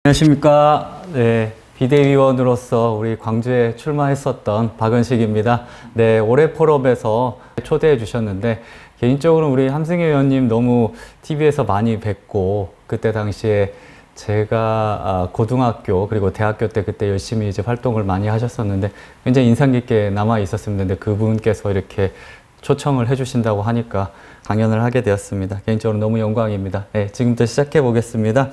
안녕하십니까. 네, 비대위원으로서 우리 광주에 출마했었던 박은식입니다. 네, 올해 폴업에서 초대해 주셨는데 개인적으로 우리 함승희 의원님 너무 TV에서 많이 뵙고 그때 당시에 제가 고등학교 그리고 대학교 때 그때 열심히 이제 활동을 많이 하셨었는데 굉장히 인상 깊게 남아 있었습니다. 근데 그분께서 이렇게 초청을 해주신다고 하니까 강연을 하게 되었습니다. 개인적으로 너무 영광입니다. 네, 지금부터 시작해 보겠습니다.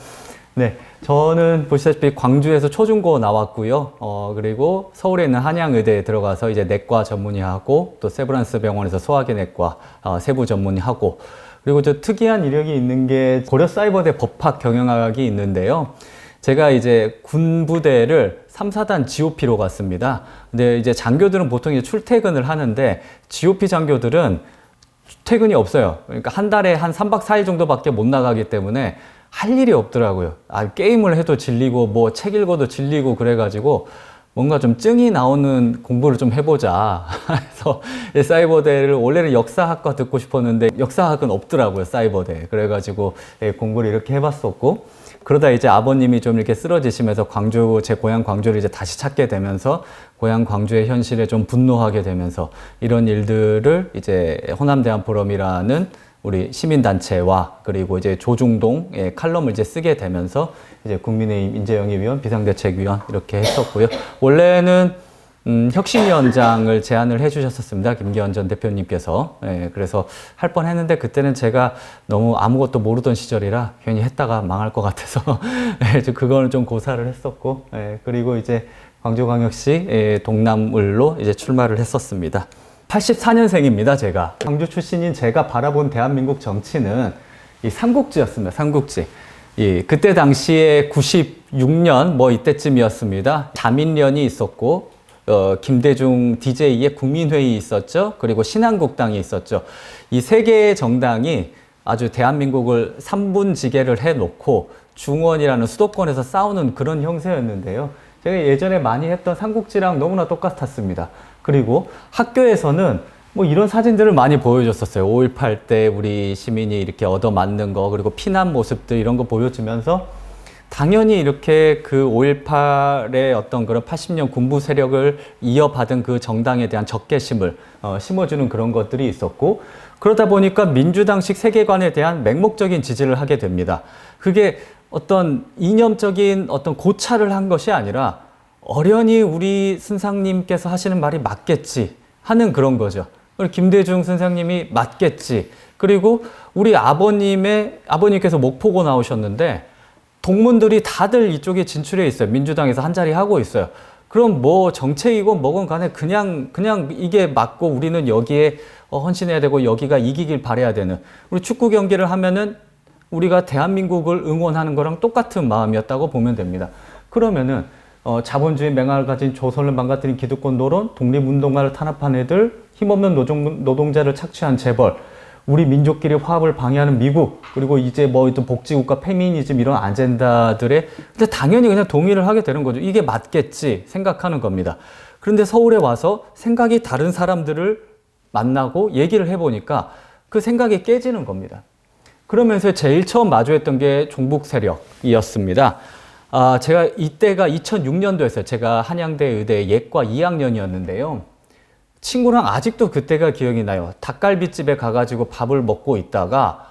네, 저는 보시다시피 광주에서 초중고 나왔고요. 그리고 서울에 있는 한양의대에 들어가서 이제 내과 전문의하고 또 세브란스 병원에서 소화기 내과 세부 전문의하고 그리고 저 특이한 이력이 있는 게 고려사이버대 법학 경영학이 있는데요. 제가 이제 군부대를 3, 4단 GOP로 갔습니다. 근데 이제 장교들은 보통 이제 출퇴근을 하는데 GOP 장교들은 퇴근이 없어요. 그러니까 한 달에 한 3박 4일 정도밖에 못 나가기 때문에 할 일이 없더라고요. 게임을 해도 질리고 뭐 책 읽어도 질리고 그래가지고 뭔가 좀 증이 나오는 공부를 좀 해보자. 그래서 사이버대를 원래는 역사학과 듣고 싶었는데 역사학은 없더라고요, 사이버대. 그래가지고 공부를 이렇게 해봤었고 그러다 이제 아버님이 좀 이렇게 쓰러지시면서 광주, 제 고향 광주를 이제 다시 찾게 되면서 고향 광주의 현실에 좀 분노하게 되면서 이런 일들을 이제 호남대안포럼이라는 우리 시민단체와 그리고 이제 조중동의 칼럼을 이제 쓰게 되면서 이제 국민의힘 인재영입위원, 비상대책위원 이렇게 했었고요. 원래는 혁신위원장을 제안을 해주셨었습니다. 김기현 전 대표님께서. 그래서 할 뻔했는데 그때는 제가 너무 아무것도 모르던 시절이라 괜히 했다가 망할 것 같아서 그거는 좀 고사를 했었고 그리고 이제 광주광역시 동남을로 이제 출마를 했었습니다. 84년생입니다, 제가. 광주 출신인 제가 바라본 대한민국 정치는 이 삼국지였습니다, 삼국지. 그때 당시에 96년 뭐 이때쯤이었습니다. 자민련이 있었고, 김대중 DJ의 국민회의 있었죠. 그리고 신한국당이 있었죠. 이 세 개의 정당이 아주 대한민국을 3분지계를 해놓고 중원이라는 수도권에서 싸우는 그런 형세였는데요. 제가 예전에 많이 했던 삼국지랑 너무나 똑같았습니다. 그리고 학교에서는 뭐 이런 사진들을 많이 보여줬었어요. 5.18 때 우리 시민이 이렇게 얻어맞는 거, 그리고 피난 모습들 이런 거 보여주면서 당연히 이렇게 그 5.18의 어떤 그런 80년 군부 세력을 이어받은 그 정당에 대한 적개심을 심어주는 그런 것들이 있었고 그러다 보니까 민주당식 세계관에 대한 맹목적인 지지를 하게 됩니다. 그게 어떤 이념적인 어떤 고찰을 한 것이 아니라 어련히 우리 선생님께서 하시는 말이 맞겠지 하는 그런 거죠. 김대중 선생님이 맞겠지. 그리고 우리 아버님께서 목포고 나오셨는데 동문들이 다들 이쪽에 진출해 있어요. 민주당에서 한 자리 하고 있어요. 그럼 뭐 정책이고 뭐건 간에 그냥 이게 맞고 우리는 여기에 헌신해야 되고 여기가 이기길 바라야 되는 우리 축구 경기를 하면은 우리가 대한민국을 응원하는 거랑 똑같은 마음이었다고 보면 됩니다. 그러면은 자본주의 맹학을 가진 조선을 망가뜨린 기득권 노론, 독립운동가를 탄압한 애들, 힘없는 노동자를 착취한 재벌, 우리 민족끼리 화합을 방해하는 미국, 그리고 이제 뭐 또 복지국가, 페미니즘 이런 아젠다들에 근데 당연히 그냥 동의를 하게 되는 거죠. 이게 맞겠지 생각하는 겁니다. 그런데 서울에 와서 생각이 다른 사람들을 만나고 얘기를 해보니까 그 생각이 깨지는 겁니다. 그러면서 제일 처음 마주했던 게 종북 세력이었습니다. 제가 이때가 2006년도였어요. 제가 한양대 의대 예과 2학년이었는데요. 친구랑 아직도 그때가 기억이 나요. 닭갈비집에 가가지고 밥을 먹고 있다가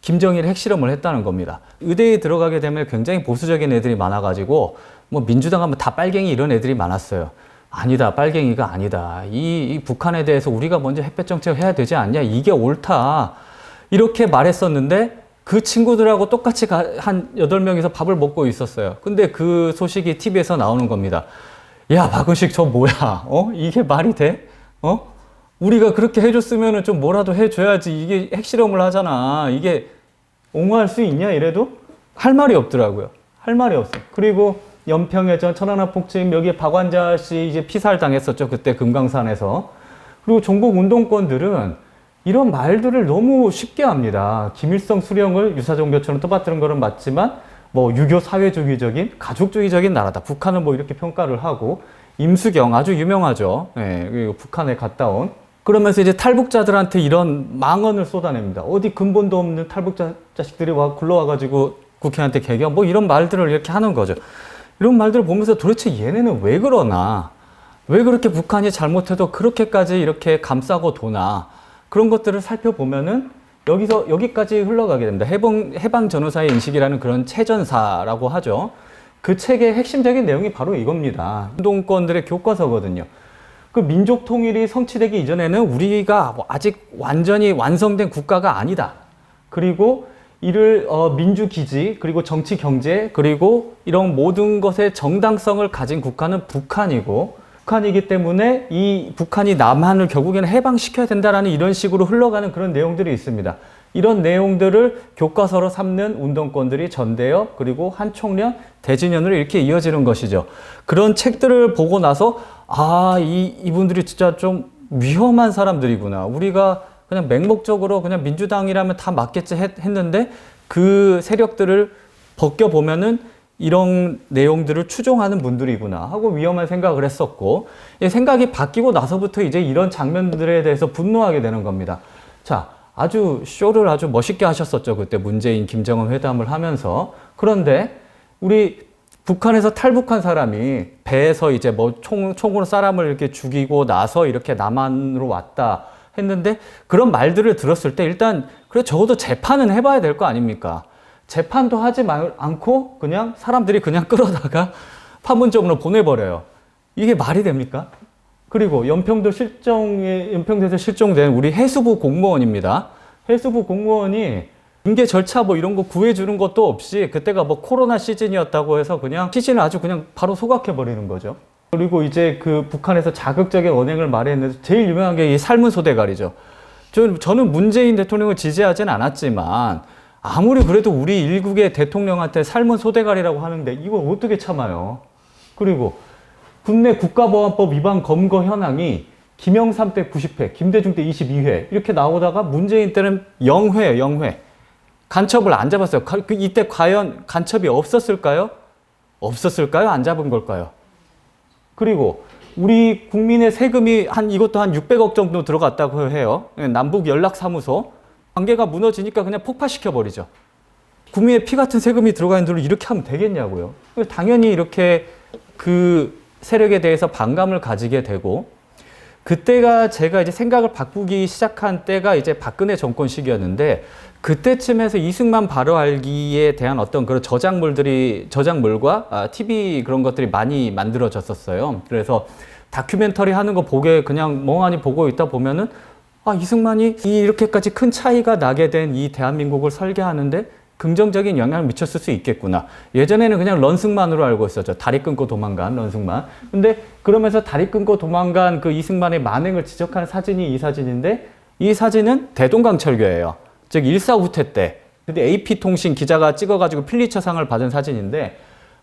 김정일 핵실험을 했다는 겁니다. 의대에 들어가게 되면 굉장히 보수적인 애들이 많아가지고 뭐 민주당 하면 다 빨갱이 이런 애들이 많았어요. 아니다, 빨갱이가 아니다. 이 북한에 대해서 우리가 먼저 햇볕 정책을 해야 되지 않냐? 이게 옳다. 이렇게 말했었는데 그 친구들하고 똑같이 한 8명이서 밥을 먹고 있었어요. 근데 그 소식이 TV에서 나오는 겁니다. 야, 박은식 저 뭐야? 이게 말이 돼? 우리가 그렇게 해줬으면 좀 뭐라도 해줘야지. 이게 핵실험을 하잖아. 이게 옹호할 수 있냐? 이래도 할 말이 없더라고요. 할 말이 없어요. 그리고 연평해전, 천안함 폭침, 여기에 박완자 씨 이제 피살당했었죠. 그때 금강산에서. 그리고 종북 운동권들은 이런 말들을 너무 쉽게 합니다. 김일성 수령을 유사종교처럼 떠받드는 거는 맞지만 뭐 유교 사회주의적인 가족주의적인 나라다. 북한은 뭐 이렇게 평가를 하고 임수경 아주 유명하죠. 그리고 북한에 갔다 온 그러면서 이제 탈북자들한테 이런 망언을 쏟아냅니다. 어디 근본도 없는 탈북자 자식들이 굴러와가지고 국회의원한테 개겨 뭐 이런 말들을 이렇게 하는 거죠. 이런 말들을 보면서 도대체 얘네는 왜 그러나? 왜 그렇게 북한이 잘못해도 그렇게까지 이렇게 감싸고 도나? 그런 것들을 살펴보면은 여기까지 흘러가게 됩니다. 해방 전후사의 인식이라는 그런 최전사라고 하죠. 그 책의 핵심적인 내용이 바로 이겁니다. 운동권들의 교과서거든요. 그 민족 통일이 성취되기 이전에는 우리가 아직 완전히 완성된 국가가 아니다. 그리고 이를 민주기지, 그리고 정치 경제, 그리고 이런 모든 것의 정당성을 가진 국가는 북한이기 때문에 이 북한이 남한을 결국에는 해방시켜야 된다라는 이런 식으로 흘러가는 그런 내용들이 있습니다. 이런 내용들을 교과서로 삼는 운동권들이 전대협, 그리고 한총련, 대진연으로 이렇게 이어지는 것이죠. 그런 책들을 보고 나서 이분들이 진짜 좀 위험한 사람들이구나. 우리가 그냥 맹목적으로 그냥 민주당이라면 다 맞겠지 했는데 그 세력들을 벗겨보면은 이런 내용들을 추종하는 분들이구나 하고 위험한 생각을 했었고, 생각이 바뀌고 나서부터 이제 이런 장면들에 대해서 분노하게 되는 겁니다. 자, 쇼를 아주 멋있게 하셨었죠. 그때 문재인, 김정은 회담을 하면서. 그런데 우리 북한에서 탈북한 사람이 배에서 이제 뭐 총으로 사람을 이렇게 죽이고 나서 이렇게 남한으로 왔다 했는데, 그런 말들을 들었을 때 일단 그래 적어도 재판은 해봐야 될 거 아닙니까? 재판도 하지 않고 그냥 사람들이 그냥 끌어다가 판문점으로 보내버려요. 이게 말이 됩니까? 그리고 연평도에서 실종된 우리 해수부 공무원입니다. 해수부 공무원이 징계 절차 뭐 이런 거 구해주는 것도 없이, 그때가 뭐 코로나 시즌이었다고 해서 그냥 시즌을 아주 그냥 바로 소각해버리는 거죠. 그리고 이제 그 북한에서 자극적인 언행을 말했는데 제일 유명한 게 이 삶은 소대가리죠. 저는 문재인 대통령을 지지하진 않았지만 아무리 그래도 우리 일국의 대통령한테 삶은 소대가리라고 하는데 이걸 어떻게 참아요? 그리고 국내 국가보안법 위반 검거 현황이 김영삼 때 90회, 김대중 때 22회 이렇게 나오다가 문재인 때는 0회예요, 0회. 간첩을 안 잡았어요. 이때 과연 간첩이 없었을까요? 안 잡은 걸까요? 그리고 우리 국민의 세금이 이것도 한 600억 정도 들어갔다고 해요. 남북 연락사무소. 관계가 무너지니까 그냥 폭파시켜버리죠. 국민의 피 같은 세금이 들어가 있는 데로 이렇게 하면 되겠냐고요. 당연히 이렇게 그 세력에 대해서 반감을 가지게 되고, 그때가 제가 이제 생각을 바꾸기 시작한 때가 이제 박근혜 정권 시기였는데, 그때쯤에서 이승만 바로 알기에 대한 어떤 그런 저작물과 TV 그런 것들이 많이 만들어졌었어요. 그래서 다큐멘터리 하는 거 그냥 멍하니 보고 있다 보면은 이승만이 이렇게까지 큰 차이가 나게 된 이 대한민국을 설계하는데 긍정적인 영향을 미쳤을 수 있겠구나. 예전에는 그냥 런승만으로 알고 있었죠. 다리 끊고 도망간 런승만. 근데 그러면서 다리 끊고 도망간 그 이승만의 만행을 지적하는 사진이 이 사진인데, 이 사진은 대동강철교예요. 즉 1.4 후퇴 때. 근데 AP통신 기자가 찍어가지고 필리처상을 받은 사진인데,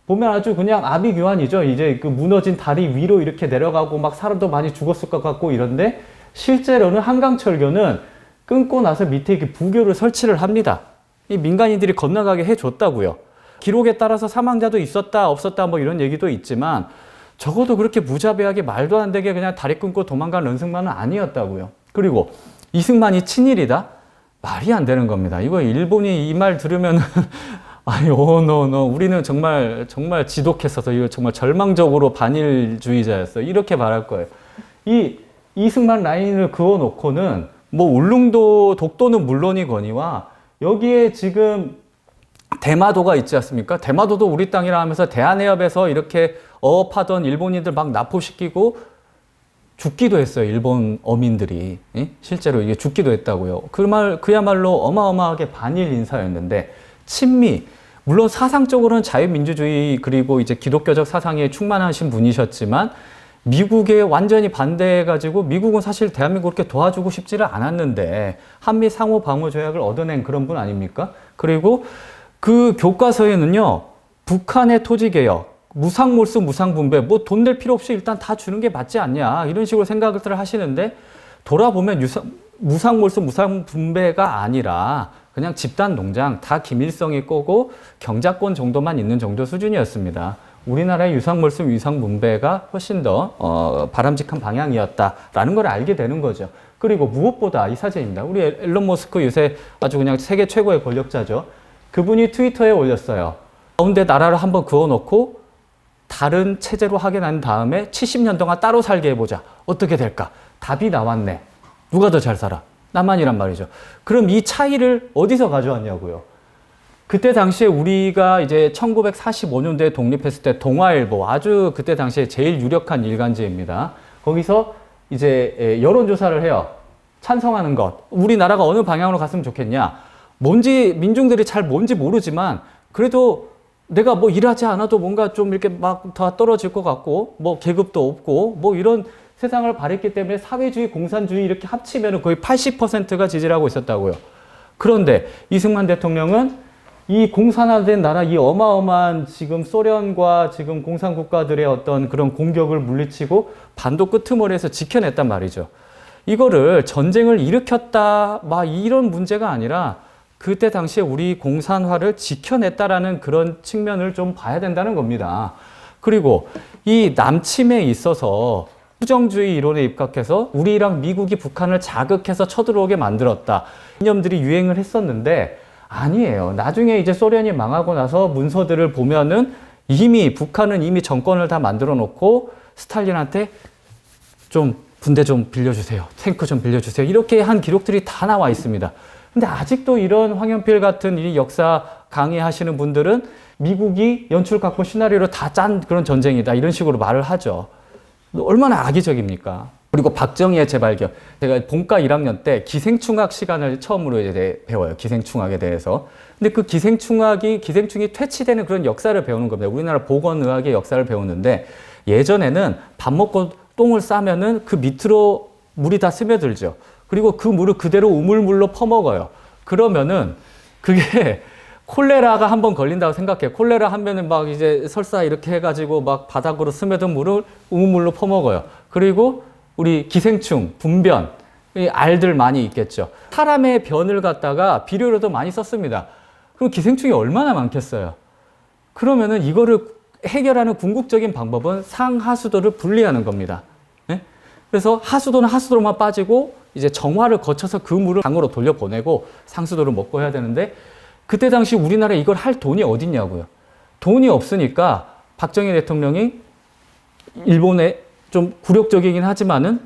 보면 아주 그냥 아비규환이죠. 이제 그 무너진 다리 위로 이렇게 내려가고 막 사람도 많이 죽었을 것 같고 이런데, 실제로는 한강철교는 끊고 나서 밑에 이렇게 부교를 설치를 합니다. 이 민간인들이 건너가게 해줬다고요. 기록에 따라서 사망자도 있었다 없었다 뭐 이런 얘기도 있지만, 적어도 그렇게 무자비하게 말도 안 되게 그냥 다리 끊고 도망간 런승만은 아니었다고요. 그리고 이승만이 친일이다? 말이 안 되는 겁니다. 이거 일본이 이 말 들으면 우리는 정말 지독했어서 이거 정말 절망적으로 반일주의자였어. 이렇게 말할 거예요. 이 이승만 라인을 그어놓고는 뭐 울릉도 독도는 물론이거니와 여기에 지금 대마도가 있지 않습니까? 대마도도 우리 땅이라 하면서 대한해협에서 이렇게 어업하던 일본인들 막 납포시키고 죽기도 했어요. 일본 어민들이. 실제로 이게 죽기도 했다고요. 그야말로 어마어마하게 반일 인사였는데, 친미, 물론 사상적으로는 자유민주주의 그리고 이제 기독교적 사상에 충만하신 분이셨지만, 미국에 완전히 반대해가지고, 미국은 사실 대한민국을 그렇게 도와주고 싶지를 않았는데 한미 상호 방어 조약을 얻어낸 그런 분 아닙니까? 그리고 그 교과서에는요, 북한의 토지개혁, 무상몰수 무상분배, 뭐 돈 낼 필요 없이 일단 다 주는 게 맞지 않냐, 이런 식으로 생각을 하시는데, 돌아보면 무상몰수 무상분배가 아니라 그냥 집단농장, 다 김일성이 꼬고 경작권 정도만 있는 정도 수준이었습니다. 우리나라의 유상몰수 유상분배가 훨씬 더 바람직한 방향이었다라는 걸 알게 되는 거죠. 그리고 무엇보다 이 사진입니다. 우리 앨런 머스크 요새 아주 그냥 세계 최고의 권력자죠. 그분이 트위터에 올렸어요. 가운데 나라를 한번 그어놓고 다른 체제로 하게 난 다음에 70년 동안 따로 살게 해보자. 어떻게 될까? 답이 나왔네. 누가 더 잘 살아? 나만이란 말이죠. 그럼 이 차이를 어디서 가져왔냐고요. 그때 당시에 우리가 이제 1945년도에 독립했을 때 동아일보, 아주 그때 당시에 제일 유력한 일간지입니다. 거기서 이제 여론조사를 해요. 찬성하는 것. 우리나라가 어느 방향으로 갔으면 좋겠냐. 뭔지, 민중들이 잘 뭔지 모르지만 그래도 내가 뭐 일하지 않아도 뭔가 좀 이렇게 막 다 떨어질 것 같고, 뭐 계급도 없고, 뭐 이런 세상을 바랬기 때문에 사회주의, 공산주의 이렇게 합치면 거의 80%가 지지를 하고 있었다고요. 그런데 이승만 대통령은 이 공산화된 나라, 이 어마어마한 지금 소련과 지금 공산국가들의 어떤 그런 공격을 물리치고 반도 끄트머리에서 지켜냈단 말이죠. 이거를 전쟁을 일으켰다, 막 이런 문제가 아니라 그때 당시에 우리 공산화를 지켜냈다라는 그런 측면을 좀 봐야 된다는 겁니다. 그리고 이 남침에 있어서 후정주의 이론에 입각해서 우리랑 미국이 북한을 자극해서 쳐들어오게 만들었다. 이념들이 유행을 했었는데 아니에요. 나중에 이제 소련이 망하고 나서 문서들을 보면은 이미 북한은 이미 정권을 다 만들어 놓고 스탈린한테 좀 군대 좀 빌려주세요. 탱크 좀 빌려주세요. 이렇게 한 기록들이 다 나와 있습니다. 근데 아직도 이런 황연필 같은 이 역사 강의하시는 분들은 미국이 연출 갖고 시나리오를 다 짠 그런 전쟁이다. 이런 식으로 말을 하죠. 얼마나 악의적입니까? 그리고 박정희의 재발견. 제가 본과 1학년 때 기생충학 시간을 처음으로 이제 배워요. 기생충학에 대해서. 근데 그 기생충이 퇴치되는 그런 역사를 배우는 겁니다. 우리나라 보건의학의 역사를 배우는데 예전에는 밥 먹고 똥을 싸면은 그 밑으로 물이 다 스며들죠. 그리고 그 물을 그대로 우물물로 퍼먹어요. 그러면은 그게 콜레라가 한번 걸린다고 생각해요. 콜레라 하면은 막 이제 설사 이렇게 해가지고 막 바닥으로 스며든 물을 우물물로 퍼먹어요. 그리고 우리 기생충, 분변, 이 알들 많이 있겠죠. 사람의 변을 갖다가 비료로도 많이 썼습니다. 그럼 기생충이 얼마나 많겠어요? 그러면은 이거를 해결하는 궁극적인 방법은 상하수도를 분리하는 겁니다. 네? 그래서 하수도는 하수도로만 빠지고 이제 정화를 거쳐서 그 물을 강으로 돌려보내고 상수도를 먹고 해야 되는데 그때 당시 우리나라에 이걸 할 돈이 어딨냐고요. 돈이 없으니까 박정희 대통령이 일본에 좀 굴욕적이긴 하지만은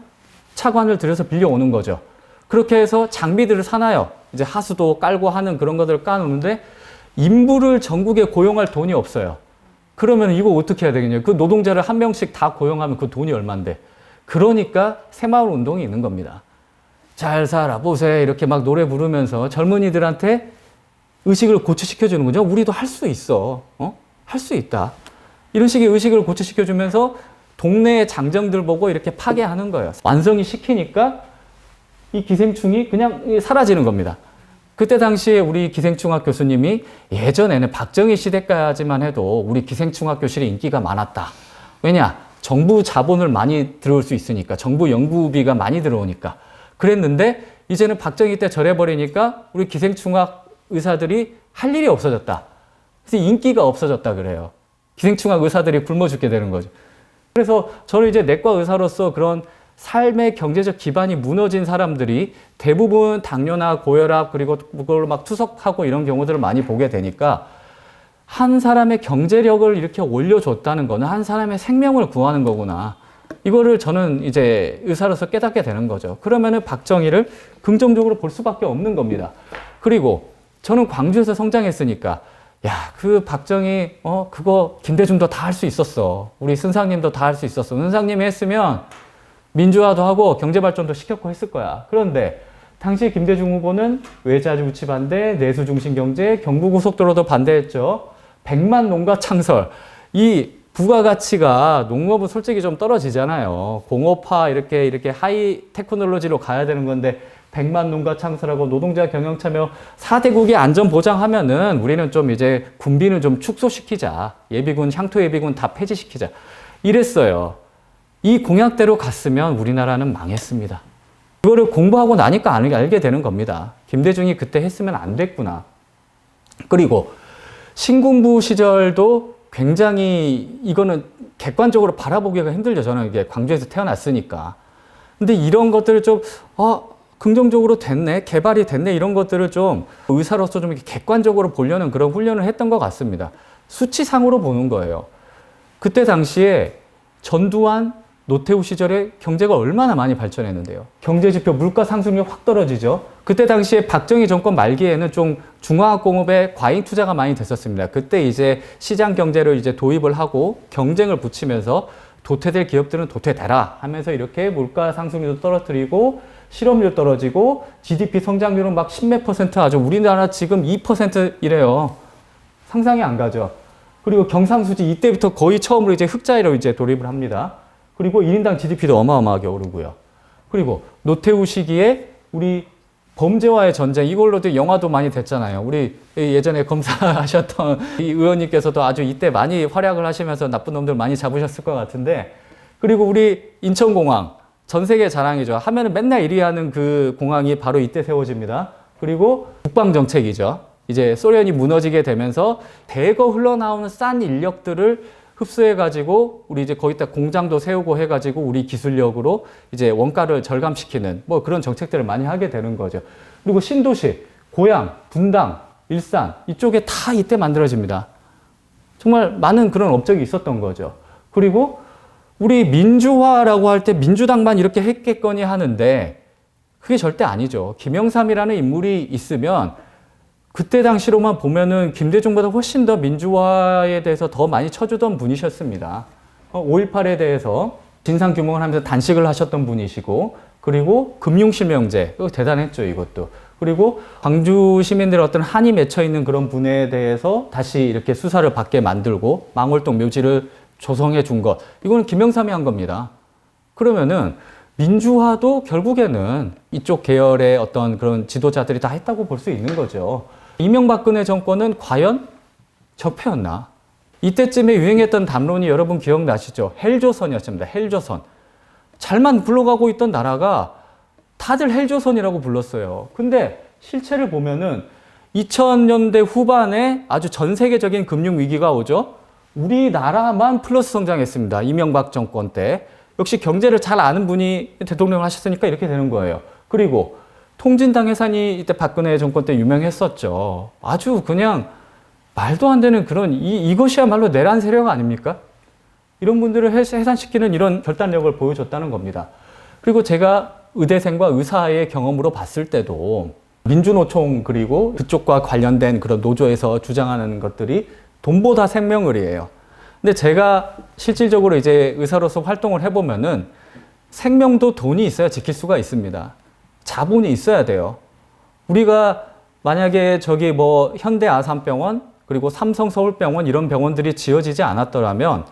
차관을 들여서 빌려오는 거죠. 그렇게 해서 장비들을 사놔요. 이제 하수도 깔고 하는 그런 것들을 까놓는데 인부를 전국에 고용할 돈이 없어요. 그러면 이거 어떻게 해야 되겠냐고. 그 노동자를 한 명씩 다 고용하면 그 돈이 얼만데. 그러니까 새마을 운동이 있는 겁니다. 잘 살아보세 이렇게 막 노래 부르면서 젊은이들한테 의식을 고취시켜주는 거죠. 우리도 할 수 있어. 할 수 있다. 이런 식의 의식을 고취시켜주면서 동네의 장정들 보고 이렇게 파괴하는 거예요. 완성이 시키니까 이 기생충이 그냥 사라지는 겁니다. 그때 당시에 우리 기생충학 교수님이 예전에는 박정희 시대까지만 해도 우리 기생충학 교실이 인기가 많았다. 왜냐? 정부 자본을 많이 들어올 수 있으니까. 정부 연구비가 많이 들어오니까. 그랬는데 이제는 박정희 때 절해버리니까 우리 기생충학 의사들이 할 일이 없어졌다. 그래서 인기가 없어졌다 그래요. 기생충학 의사들이 굶어 죽게 되는 거죠. 그래서 저는 이제 내과 의사로서 그런 삶의 경제적 기반이 무너진 사람들이 대부분 당뇨나 고혈압 그리고 그걸 막 투석하고 이런 경우들을 많이 보게 되니까 한 사람의 경제력을 이렇게 올려줬다는 거는 한 사람의 생명을 구하는 거구나. 이거를 저는 이제 의사로서 깨닫게 되는 거죠. 그러면은 박정희를 긍정적으로 볼 수밖에 없는 겁니다. 그리고 저는 광주에서 성장했으니까 야, 그 박정희, 그거 김대중도 다 할 수 있었어. 우리 선상님도 다 할 수 있었어. 선상님이 했으면 민주화도 하고 경제발전도 시켰고 했을 거야. 그런데 당시 김대중 후보는 외자유치 반대, 내수중심 경제, 경부고속도로도 반대했죠. 100만 농가 창설. 이 부가가치가 농업은 솔직히 좀 떨어지잖아요. 공업화 이렇게 하이 테크놀로지로 가야 되는 건데 100만 농가 창설하고 노동자 경영 참여 4대국의 안전 보장하면은 우리는 좀 이제 군비는 좀 축소시키자. 예비군, 향토 예비군 다 폐지시키자. 이랬어요. 이 공약대로 갔으면 우리나라는 망했습니다. 이거를 공부하고 나니까 알게 되는 겁니다. 김대중이 그때 했으면 안 됐구나. 그리고 신군부 시절도 굉장히 이거는 객관적으로 바라보기가 힘들죠. 저는 이게 광주에서 태어났으니까. 근데 이런 것들을 좀, 긍정적으로 됐네, 개발이 됐네, 이런 것들을 좀 의사로서 좀 이렇게 객관적으로 보려는 그런 훈련을 했던 것 같습니다. 수치상으로 보는 거예요. 그때 당시에 전두환, 노태우 시절에 경제가 얼마나 많이 발전했는데요. 경제지표 물가 상승률이 확 떨어지죠. 그때 당시에 박정희 정권 말기에는 좀 중화학공업에 과잉 투자가 많이 됐었습니다. 그때 이제 시장 경제를 이제 도입을 하고 경쟁을 붙이면서 도태될 기업들은 도태되라 하면서 이렇게 물가 상승률도 떨어뜨리고 실업률 떨어지고 GDP 성장률은 막 10몇 %, 아주 우리나라 지금 2% 이래요. 상상이 안 가죠. 그리고 경상수지 이때부터 거의 처음으로 이제 흑자리로 이제 돌입을 합니다. 그리고 1인당 GDP도 어마어마하게 오르고요. 그리고 노태우 시기에 우리 범죄와의 전쟁, 이걸로도 영화도 많이 됐잖아요. 우리 예전에 검사하셨던 이 의원님께서도 아주 이때 많이 활약을 하시면서 나쁜 놈들 많이 잡으셨을 것 같은데, 그리고 우리 인천공항, 전 세계 자랑이죠. 하면은 맨날 1위 하는 그 공항이 바로 이때 세워집니다. 그리고 국방정책이죠. 이제 소련이 무너지게 되면서 대거 흘러나오는 싼 인력들을 흡수해가지고 우리 이제 거기다 공장도 세우고 해가지고 우리 기술력으로 이제 원가를 절감시키는 뭐 그런 정책들을 많이 하게 되는 거죠. 그리고 신도시, 고양, 분당, 일산 이쪽에 다 이때 만들어집니다. 정말 많은 그런 업적이 있었던 거죠. 그리고 우리 민주화라고 할 때 민주당만 이렇게 했겠거니 하는데 그게 절대 아니죠. 김영삼이라는 인물이 있으면 그때 당시로만 보면은 김대중보다 훨씬 더 민주화에 대해서 더 많이 쳐주던 분이셨습니다. 5.18에 대해서 진상규명을 하면서 단식을 하셨던 분이시고, 그리고 금융실명제, 대단했죠, 이것도. 그리고 광주 시민들의 어떤 한이 맺혀 있는 그런 분에 대해서 다시 이렇게 수사를 받게 만들고 망월동 묘지를 조성해 준 것. 이거는 김영삼이 한 겁니다. 그러면은 민주화도 결국에는 이쪽 계열의 어떤 그런 지도자들이 다 했다고 볼 수 있는 거죠. 이명박근혜 정권은 과연 적폐였나? 이때쯤에 유행했던 담론이 여러분 기억나시죠? 헬조선이었습니다. 헬조선. 잘만 굴러가고 있던 나라가 다들 헬조선이라고 불렀어요. 근데 실체를 보면은 2000년대 후반에 아주 전 세계적인 금융위기가 오죠. 우리나라만 플러스 성장했습니다. 이명박 정권 때. 역시 경제를 잘 아는 분이 대통령을 하셨으니까 이렇게 되는 거예요. 그리고 통진당 해산이 이때 박근혜 정권 때 유명했었죠. 아주 그냥 말도 안 되는 그런 이것이야말로 내란 세력 아닙니까? 이런 분들을 해산시키는 이런 결단력을 보여줬다는 겁니다. 그리고 제가 의대생과 의사의 경험으로 봤을 때도 민주노총 그리고 그쪽과 관련된 그런 노조에서 주장하는 것들이 돈보다 생명을이에요. 근데 제가 실질적으로 이제 의사로서 활동을 해보면은 생명도 돈이 있어야 지킬 수가 있습니다. 자본이 있어야 돼요. 우리가 만약에 저기 뭐 현대 아산병원 그리고 삼성 서울병원 이런 병원들이 지어지지 않았더라면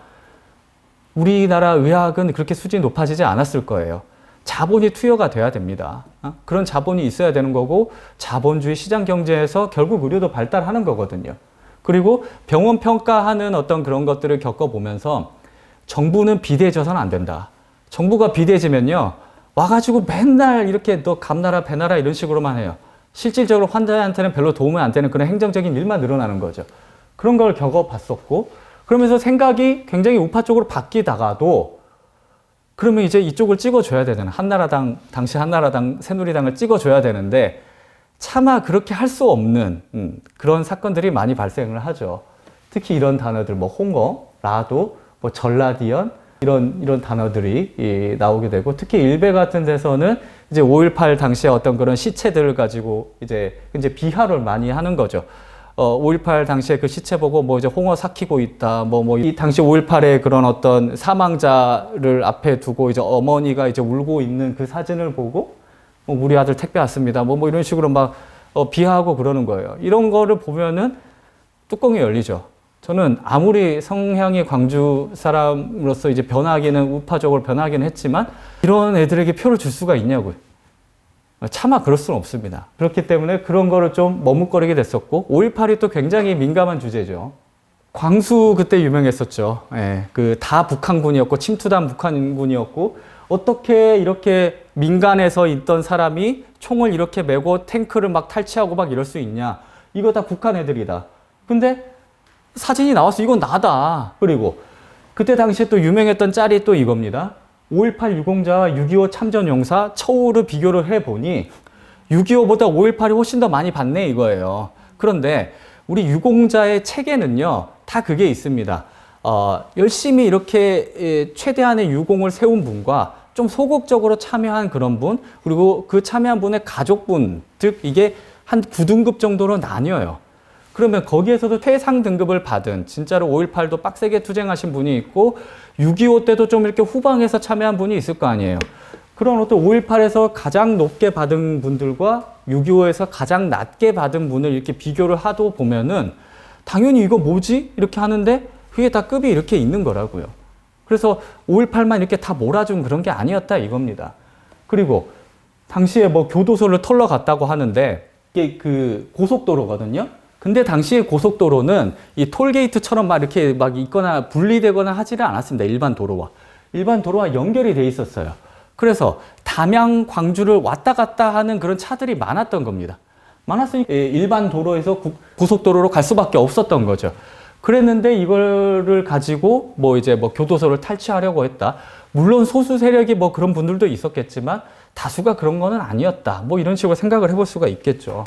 우리나라 의학은 그렇게 수준이 높아지지 않았을 거예요. 자본이 투여가 돼야 됩니다. 그런 자본이 있어야 되는 거고 자본주의 시장 경제에서 결국 의료도 발달하는 거거든요. 그리고 병원 평가하는 어떤 그런 것들을 겪어보면서 정부는 비대해져서는 안 된다. 정부가 비대해지면요. 와가지고 맨날 이렇게 너 감나라 배나라 이런 식으로만 해요. 실질적으로 환자한테는 별로 도움이 안 되는 그런 행정적인 일만 늘어나는 거죠. 그런 걸 겪어봤었고 그러면서 생각이 굉장히 우파 쪽으로 바뀌다가도 그러면 이제 이쪽을 찍어줘야 되잖아요. 한나라당, 당시 한나라당, 새누리당을 찍어줘야 되는데 차마 그렇게 할 수 없는 그런 사건들이 많이 발생을 하죠. 특히 이런 단어들, 뭐 홍어, 라도, 뭐 전라디언 이런 단어들이 나오게 되고 특히 일베 같은 데서는 이제 5.18 당시에 어떤 그런 시체들을 가지고 이제 비하를 많이 하는 거죠. 5.18 당시에 그 시체 보고 뭐 이제 홍어 삭히고 있다. 이 당시 5.18의 그런 어떤 사망자를 앞에 두고 이제 어머니가 이제 울고 있는 그 사진을 보고 우리 아들 택배 왔습니다. 뭐 이런 식으로 막 비하하고 그러는 거예요. 이런 거를 보면은 뚜껑이 열리죠. 저는 아무리 성향이 광주 사람으로서 이제 변하기는 우파적으로 변하기는 했지만 이런 애들에게 표를 줄 수가 있냐고요. 차마 그럴 수는 없습니다. 그렇기 때문에 그런 거를 좀 머뭇거리게 됐었고 5.18이 또 굉장히 민감한 주제죠. 광수 그때 유명했었죠. 예, 그 다 북한군이었고 침투단 북한군이었고 어떻게 이렇게 민간에서 있던 사람이 총을 이렇게 메고 탱크를 막 탈취하고 막 이럴 수 있냐. 이거 다 북한 애들이다. 근데 사진이 나와서 이건 나다. 그리고 그때 당시에 또 유명했던 짤이 또 이겁니다. 5.18 유공자와 6.25 참전용사 처우를 비교를 해보니 6.25보다 5.18이 훨씬 더 많이 받네 이거예요. 그런데 우리 유공자의 책에는요, 다 그게 있습니다. 열심히 이렇게 최대한의 유공을 세운 분과 좀 소극적으로 참여한 그런 분, 그리고 그 참여한 분의 가족분, 즉 이게 한 9등급 정도로 나뉘어요. 그러면 거기에서도 최상 등급을 받은, 진짜로 5.18도 빡세게 투쟁하신 분이 있고 6.25 때도 좀 이렇게 후방에서 참여한 분이 있을 거 아니에요. 그런 어떤 5.18에서 가장 높게 받은 분들과 6.25에서 가장 낮게 받은 분을 이렇게 비교를 하도 보면은 당연히 이거 뭐지? 이렇게 하는데 그게 다 급이 이렇게 있는 거라고요. 그래서 5.18만 이렇게 다 몰아준 그런 게 아니었다 이겁니다. 그리고 당시에 뭐 교도소를 털러 갔다고 하는데 이게 그 고속도로거든요. 근데 당시에 고속도로는 이 톨게이트처럼 막 이렇게 막 있거나 분리되거나 하지를 않았습니다. 일반 도로와 연결이 돼 있었어요. 그래서 담양, 광주를 왔다 갔다 하는 그런 차들이 많았던 겁니다. 많았으니까 일반 도로에서 고속도로로 갈 수밖에 없었던 거죠. 그랬는데 이거를 가지고 뭐 이제 뭐 교도소를 탈취하려고 했다. 물론 소수 세력이 뭐 그런 분들도 있었겠지만 다수가 그런 거는 아니었다. 뭐 이런 식으로 생각을 해볼 수가 있겠죠.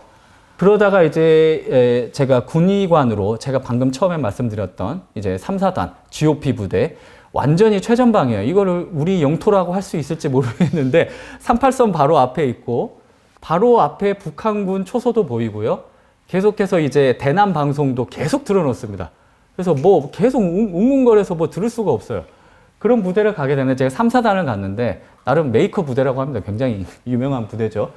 그러다가 이제 제가 군의관으로 제가 방금 처음에 말씀드렸던 이제 3, 4단 GOP 부대 완전히 최전방이에요. 이거를 우리 영토라고 할 수 있을지 모르겠는데 38선 바로 앞에 있고 바로 앞에 북한군 초소도 보이고요. 계속해서 이제 대남 방송도 계속 틀어놓습니다. 그래서 뭐 계속 웅웅거려서 뭐 들을 수가 없어요. 그런 부대를 가게 되는데 제가 3, 4단을 갔는데 나름 메이커 부대라고 합니다. 굉장히 유명한 부대죠.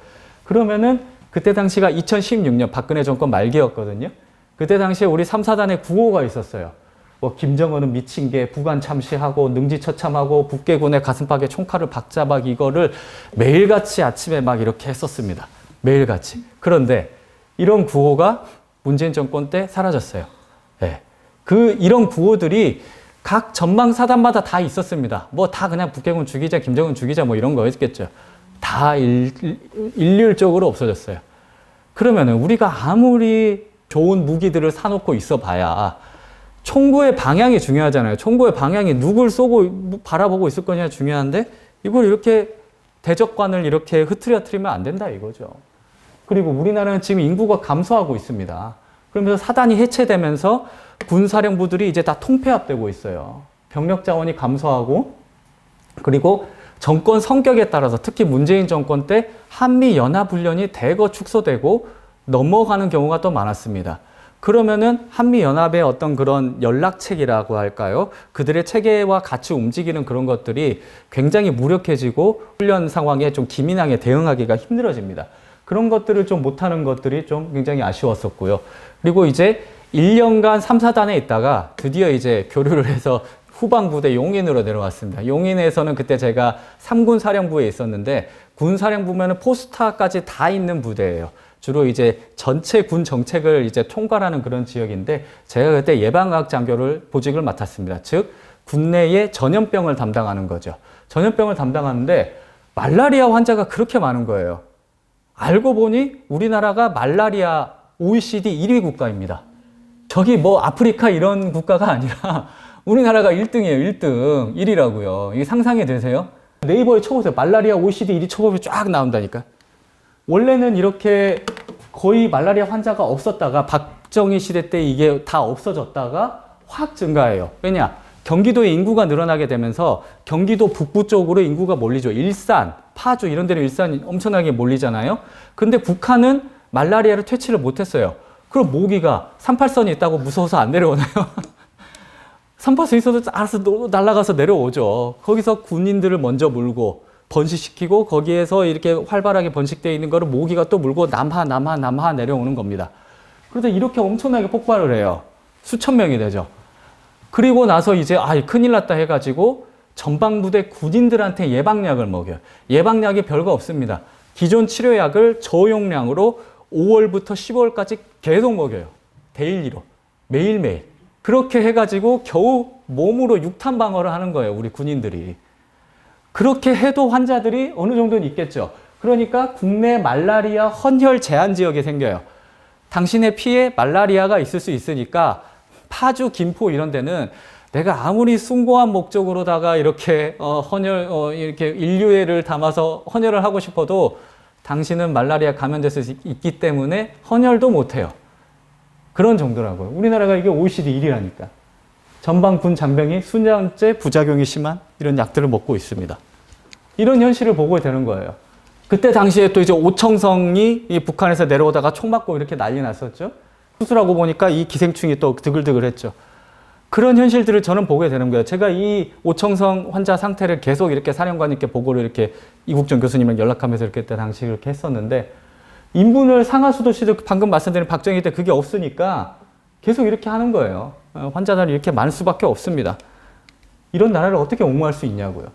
그러면은 그때 당시가 2016년 박근혜 정권 말기였거든요. 그때 당시에 우리 3, 4단에 구호가 있었어요. 뭐 김정은은 미친 개, 북한 참시하고 능지처참하고 북괴군의 가슴팍에 총칼을 박자박 이거를 매일같이 아침에 막 이렇게 했었습니다. 매일같이. 그런데 이런 구호가 문재인 정권 때 사라졌어요. 네. 이런 구호들이 각 전망 사단마다 다 있었습니다. 뭐 다 그냥 북괴군 죽이자, 김정은 죽이자 뭐 이런 거였겠죠. 다 일률적으로 없어졌어요. 그러면은 우리가 아무리 좋은 무기들을 사놓고 있어 봐야 총구의 방향이 중요하잖아요. 총구의 방향이 누굴 쏘고 바라보고 있을 거냐 중요한데 이걸 이렇게 대적관을 이렇게 흐트러뜨리면 안 된다 이거죠. 그리고 우리나라는 지금 인구가 감소하고 있습니다. 그러면서 사단이 해체되면서 군사령부들이 이제 다 통폐합되고 있어요. 병력 자원이 감소하고 그리고 정권 성격에 따라서 특히 문재인 정권 때 한미연합훈련이 대거 축소되고 넘어가는 경우가 더 많았습니다. 그러면은 한미연합의 어떤 그런 연락책이라고 할까요? 그들의 체계와 같이 움직이는 그런 것들이 굉장히 무력해지고 훈련 상황에 좀 기민하게 대응하기가 힘들어집니다. 그런 것들을 좀 못하는 것들이 좀 굉장히 아쉬웠었고요. 그리고 이제 1년간 3, 4단에 있다가 드디어 이제 교류를 해서 후방부대 용인으로 내려왔습니다. 용인에서는 그때 제가 3군 사령부에 있었는데 군 사령부면은 포스타까지 다 있는 부대예요. 주로 이제 전체 군 정책을 이제 총괄하는 그런 지역인데 제가 그때 예방의학 장교를 보직을 맡았습니다. 즉 국내의 전염병을 담당하는 거죠. 전염병을 담당하는데 말라리아 환자가 그렇게 많은 거예요. 알고 보니 우리나라가 말라리아 OECD 1위 국가입니다. 저기 뭐 아프리카 이런 국가가 아니라 우리나라가 1등이에요. 1등. 1위라고요. 이게 상상이 되세요? 네이버에 쳐보세요. 말라리아 OECD 1위 쳐보면 쫙 나온다니까. 원래는 이렇게 거의 말라리아 환자가 없었다가 박정희 시대 때 이게 다 없어졌다가 확 증가해요. 왜냐? 경기도의 인구가 늘어나게 되면서 경기도 북부 쪽으로 인구가 몰리죠. 일산, 파주 이런 데는 일산이 엄청나게 몰리잖아요. 근데 북한은 말라리아를 퇴치를 못했어요. 그럼 모기가 38선이 있다고 무서워서 안 내려오나요? 38선 있어도 알아서 날아가서 내려오죠. 거기서 군인들을 먼저 물고 번식시키고 거기에서 이렇게 활발하게 번식되어 있는 거를 모기가 또 물고 남하 내려오는 겁니다. 그런데 이렇게 엄청나게 폭발을 해요. 수천 명이 되죠. 그리고 나서 이제 큰일 났다 해가지고 전방부대 군인들한테 예방약을 먹여요. 예방약이 별거 없습니다. 기존 치료약을 저용량으로 5월부터 15월까지 계속 먹여요. 데일리로. 매일매일. 그렇게 해가지고 겨우 몸으로 육탄 방어를 하는 거예요. 우리 군인들이. 그렇게 해도 환자들이 어느 정도는 있겠죠. 그러니까 국내 말라리아 헌혈 제한 지역이 생겨요. 당신의 피에 말라리아가 있을 수 있으니까 파주, 김포 이런 데는 내가 아무리 숭고한 목적으로다가 이렇게 이렇게 인류애를 담아서 헌혈을 하고 싶어도 당신은 말라리아 감염될 수 있기 때문에 헌혈도 못해요. 그런 정도라고요. 우리나라가 이게 OECD 1위라니까. 전방 군 장병이 수년째 부작용이 심한 이런 약들을 먹고 있습니다. 이런 현실을 보고 되는 거예요. 그때 당시에 또 이제 오청성이 이 북한에서 내려오다가 총 맞고 이렇게 난리 났었죠. 수술하고 보니까 이 기생충이 또 드글드글했죠. 그런 현실들을 저는 보게 되는 거예요. 제가 이 오청성 환자 상태를 계속 이렇게 사령관님께 보고를 이렇게 이국정 교수님을 연락하면서 이렇게 그때 당시 이렇게 했었는데, 인분을 상하수도 씨도 방금 말씀드린 박정희 때 그게 없으니까 계속 이렇게 하는 거예요. 환자들이 이렇게 많을 수밖에 없습니다. 이런 나라를 어떻게 옹호할 수 있냐고요.